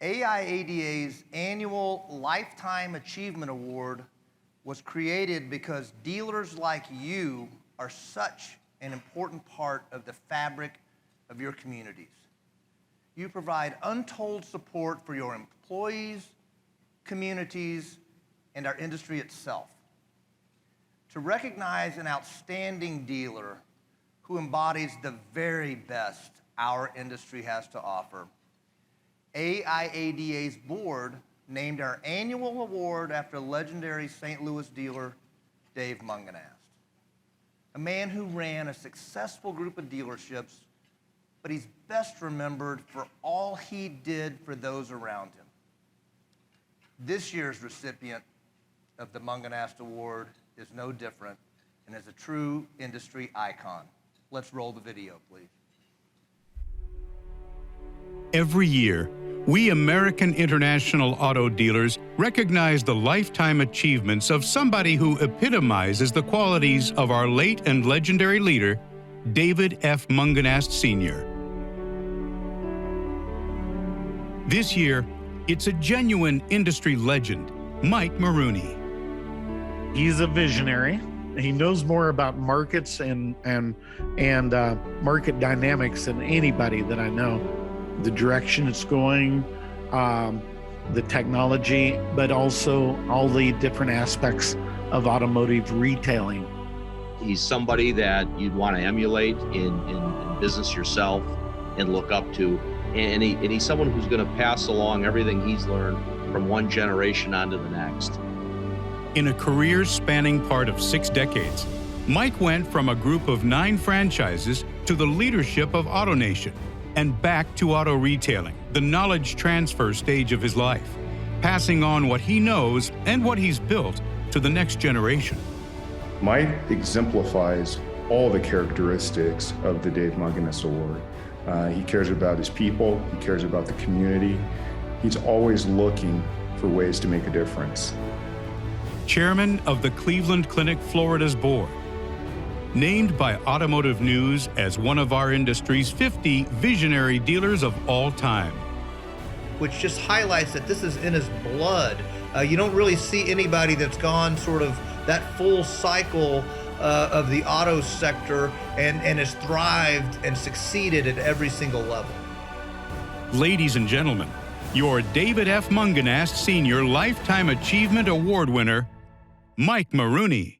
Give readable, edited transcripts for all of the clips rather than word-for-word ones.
AIADA's annual Lifetime Achievement Award was created because dealers like you are such an important part of the fabric of your communities. You provide untold support for your employees, communities, and our industry itself. To recognize an outstanding dealer who embodies the very best our industry has to offer, AIADA's board named our annual award after legendary St. Louis dealer Dave Mungenast, a man who ran a successful group of dealerships, but he's best remembered for all he did for those around him. This year's recipient of the Mungenast Award is no different and is a true industry icon. Let's roll the video, please. Every year, we American International Auto dealers recognize the lifetime achievements of somebody who epitomizes the qualities of our late and legendary leader, David F. Mungenast Sr. This year, it's a genuine industry legend, Mike Marooney. He's a visionary. He knows more about markets and market dynamics than anybody that I know. The direction it's going, the technology, but also all the different aspects of automotive retailing. He's somebody that you'd want to emulate in business yourself and look up to. And he's someone who's going to pass along everything he's learned from one generation on to the next. In a career spanning part of 6 decades, Mike went from a group of 9 franchises to the leadership of AutoNation and back to auto retailing, the knowledge transfer stage of his life, passing on what he knows and what he's built to the next generation. Mike exemplifies all the characteristics of the Dave Mungenast Award. He cares about his people, he cares about the community. He's always looking for ways to make a difference. Chairman of the Cleveland Clinic Florida's board, named by Automotive News as one of our industry's 50 visionary dealers of all time. Which just highlights that this is in his blood. You don't really see anybody that's gone sort of that full cycle of the auto sector and has thrived and succeeded at every single level. Ladies and gentlemen, your David F. Mungenast Sr. Lifetime Achievement Award winner, Mike Marooney.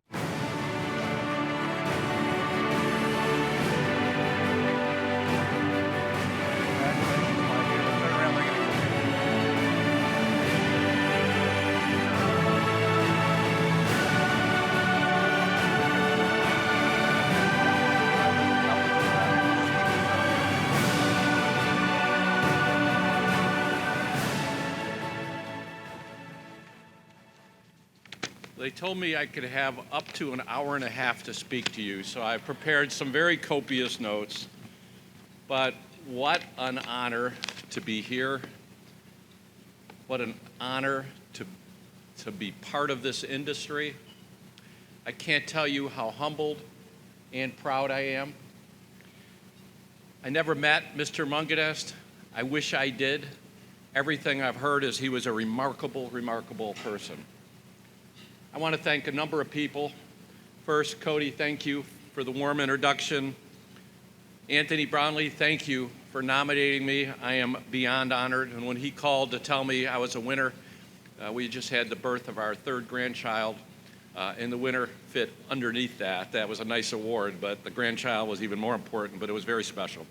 They told me I could have up to an hour and a half to speak to you, so I prepared some very copious notes. But what an honor to be here. What an honor to be part of this industry. I can't tell you how humbled and proud I am. I never met Mr. Mungenast. I wish I did. Everything I've heard is he was a remarkable, remarkable person. I want to thank a number of people. First, Cody, thank you for the warm introduction. Anthony Brownlee, thank you for nominating me. I am beyond honored. And when he called to tell me I was a winner, we just had the birth of our 3rd grandchild, and the winner fit underneath that. That was a nice award, but the grandchild was even more important, but it was very special.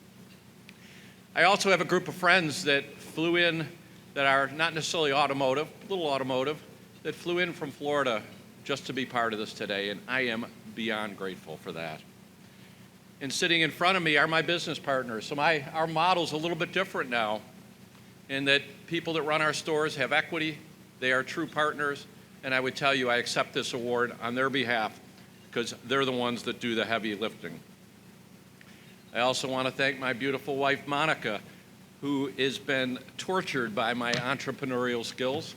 I also have a group of friends that flew in that are not necessarily automotive, little automotive, that flew in from Florida just to be part of this today, and I am beyond grateful for that. And sitting in front of me are my business partners. So our model's a little bit different now, in that people that run our stores have equity, they are true partners, and I would tell you I accept this award on their behalf because they're the ones that do the heavy lifting. I also want to thank my beautiful wife, Monica, who has been tortured by my entrepreneurial skills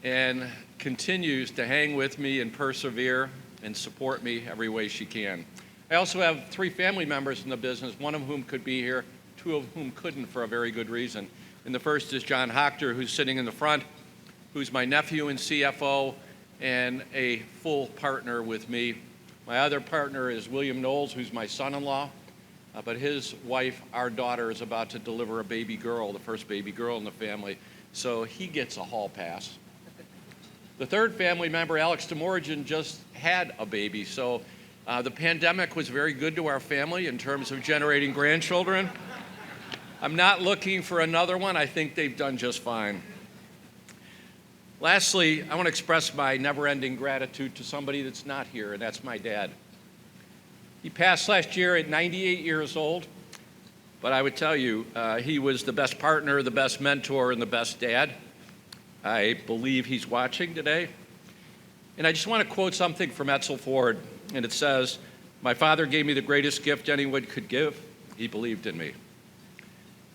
and continues to hang with me and persevere and support me every way she can. I also have 3 family members in the business, one of whom could be here, 2 of whom couldn't for a very good reason. And the first is John Hochter, who's sitting in the front, who's my nephew and CFO and a full partner with me. My other partner is William Knowles, who's my son-in-law, but his wife, our daughter, is about to deliver a baby girl, the first baby girl in the family, so he gets a hall pass. The third family member, Alex Demorgan, just had a baby, so the pandemic was very good to our family in terms of generating grandchildren. I'm not looking for another one. I think they've done just fine. Lastly, I want to express my never-ending gratitude to somebody that's not here, and that's my dad. He passed last year at 98 years old, but I would tell you, he was the best partner, the best mentor, and the best dad. I believe he's watching today. And I just want to quote something from Edsel Ford, and it says, "My father gave me the greatest gift anyone could give. He believed in me."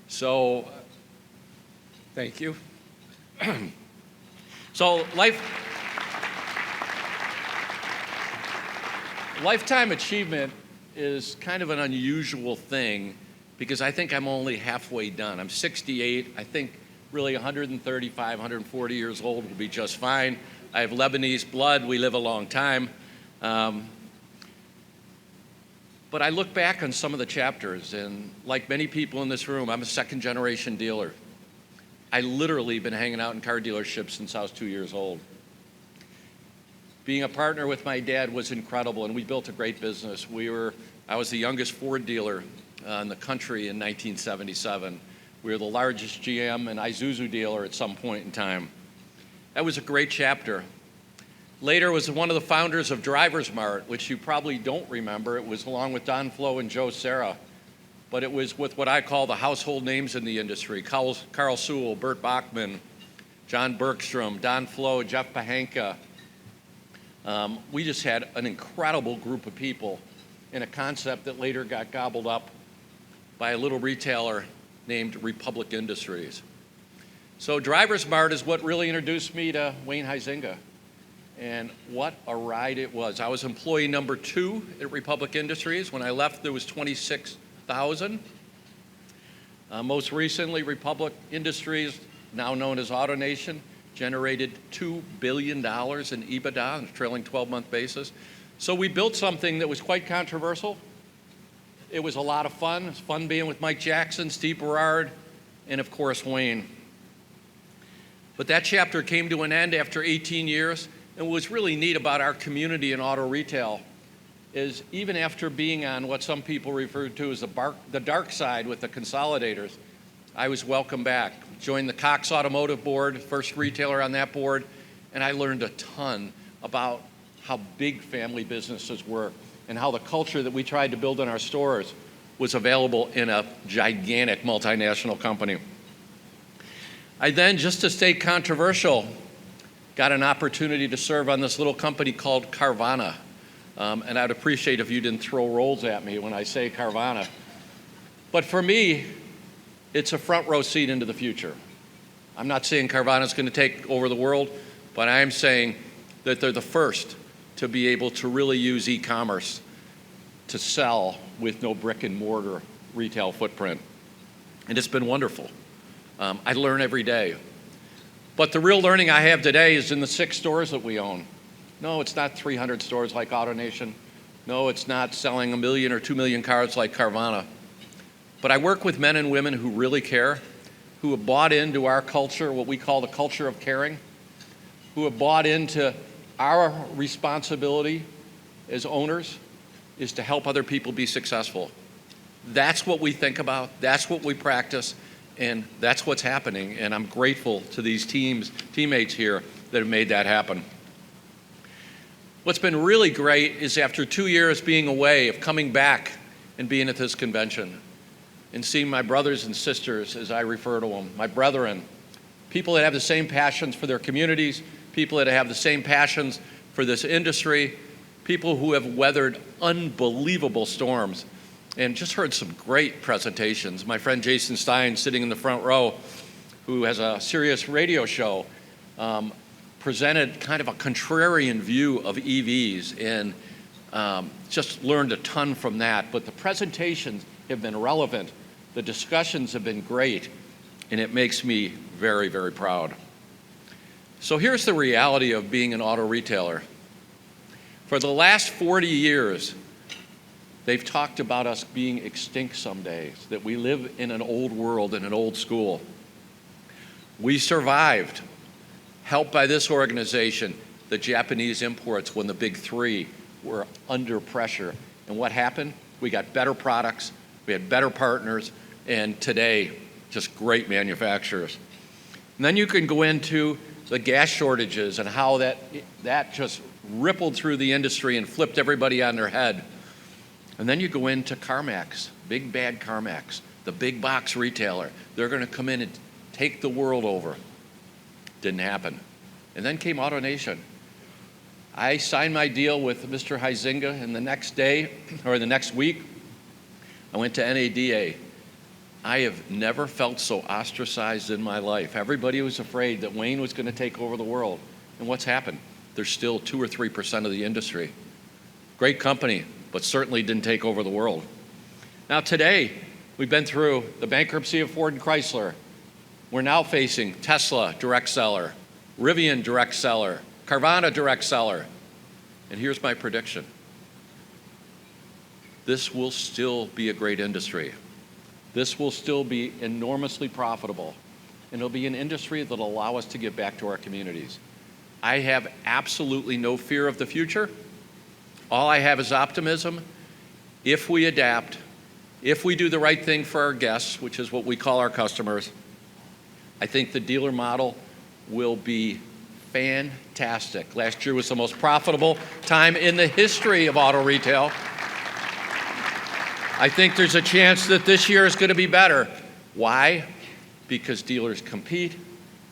So, thank you. So, lifetime achievement is kind of an unusual thing because I think I'm only halfway done. I'm 68. I think really 135, 140 years old will be just fine. I have Lebanese blood. We live a long time. But I look back on some of the chapters, and like many people in this room, I'm a second-generation dealer. I literally been hanging out in car dealerships since I was 2 years old. Being a partner with my dad was incredible, and we built a great business. I was the youngest Ford dealer in the country in 1977. We were the largest GM and Isuzu dealer at some point in time. That was a great chapter. Later was one of the founders of Drivers Mart, which you probably don't remember. It was along with Don Flo and Joe Serra. But it was with what I call the household names in the industry: Carl Sewell, Bert Bachman, John Bergstrom, Don Flo, Jeff Pahanka. We just had an incredible group of people in a concept that later got gobbled up by a little retailer named Republic Industries. So Drivers Mart is what really introduced me to Wayne Huizenga. And what a ride it was. I was employee number 2 at Republic Industries. When I left, there was 26,000. Most recently, Republic Industries, now known as AutoNation, generated $2 billion in EBITDA on a trailing 12-month basis. So we built something that was quite controversial. It was a lot of fun. It was fun being with Mike Jackson, Steve Berard, and of course, Wayne. But that chapter came to an end after 18 years. And what was really neat about our community in auto retail is even after being on what some people refer to as the dark side with the consolidators, I was welcomed back. Joined the Cox Automotive Board, first retailer on that board, and I learned a ton about how big family businesses were and how the culture that we tried to build in our stores was available in a gigantic multinational company. I then, just to stay controversial, got an opportunity to serve on this little company called Carvana. And I'd appreciate if you didn't throw rolls at me when I say Carvana. But for me, it's a front row seat into the future. I'm not saying Carvana's going to take over the world, but I am saying that they're the first to be able to really use e-commerce to sell with no brick and mortar retail footprint. And it's been wonderful. I learn every day. But the real learning I have today is in the 6 stores that we own. No, it's not 300 stores like AutoNation. No, it's not selling 1 million or 2 million cars like Carvana. But I work with men and women who really care, who have bought into our culture, what we call the culture of caring, who have bought into our responsibility as owners is to help other people be successful. That's what we think about. That's what we practice. And that's what's happening, and I'm grateful to these teammates here that have made that happen. What's been really great is after 2 years being away, of coming back and being at this convention and seeing my brothers and sisters, as I refer to them, my brethren, people that have the same passions for their communities, people that have the same passions for this industry, people who have weathered unbelievable storms. And just heard some great presentations. My friend Jason Stein, sitting in the front row, who has a Sirius radio show, presented kind of a contrarian view of EVs, and just learned a ton from that. But the presentations have been relevant. The discussions have been great. and it makes me very, very proud. So here's the reality of being an auto retailer. For the last 40 years, they've talked about us being extinct some days, that we live in an old world, in an old school. We survived, helped by this organization, the Japanese imports when the big three were under pressure. And what happened? We got better products, we had better partners, and today, just great manufacturers. And then you can go into the gas shortages and how that just rippled through the industry and flipped everybody on their head. And then you go into CarMax, big bad CarMax, the big box retailer. They're going to come in and take the world over. Didn't happen. And then came AutoNation. I signed my deal with Mr. Huizinga, and the next day, or the next week, I went to NADA. I have never felt so ostracized in my life. Everybody was afraid that Wayne was going to take over the world. And what's happened? There's still 2 or 3% of the industry. Great company, but certainly didn't take over the world. Now today, we've been through the bankruptcy of Ford and Chrysler. We're now facing Tesla, direct seller, Rivian, direct seller, Carvana, direct seller. And here's my prediction. This will still be a great industry. This will still be enormously profitable. And it'll be an industry that'll allow us to give back to our communities. I have absolutely no fear of the future. All I have is optimism. If we adapt, if we do the right thing for our guests, which is what we call our customers, I think the dealer model will be fantastic. Last year was the most profitable time in the history of auto retail. I think there's a chance that this year is going to be better. Why? Because dealers compete,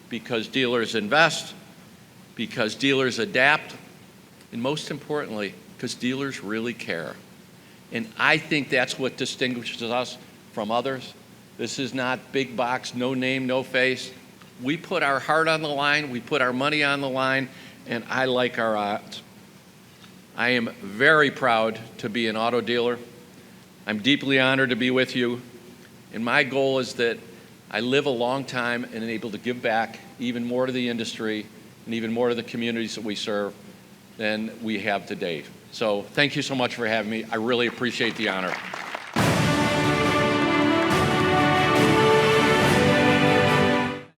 because dealers invest, because dealers adapt, and most importantly, because dealers really care. And I think that's what distinguishes us from others. This is not big box, no name, no face. We put our heart on the line, we put our money on the line, and I like our odds. I am very proud to be an auto dealer. I'm deeply honored to be with you, and my goal is that I live a long time and am able to give back even more to the industry and even more to the communities that we serve than we have to date. So thank you so much for having me. I really appreciate the honor.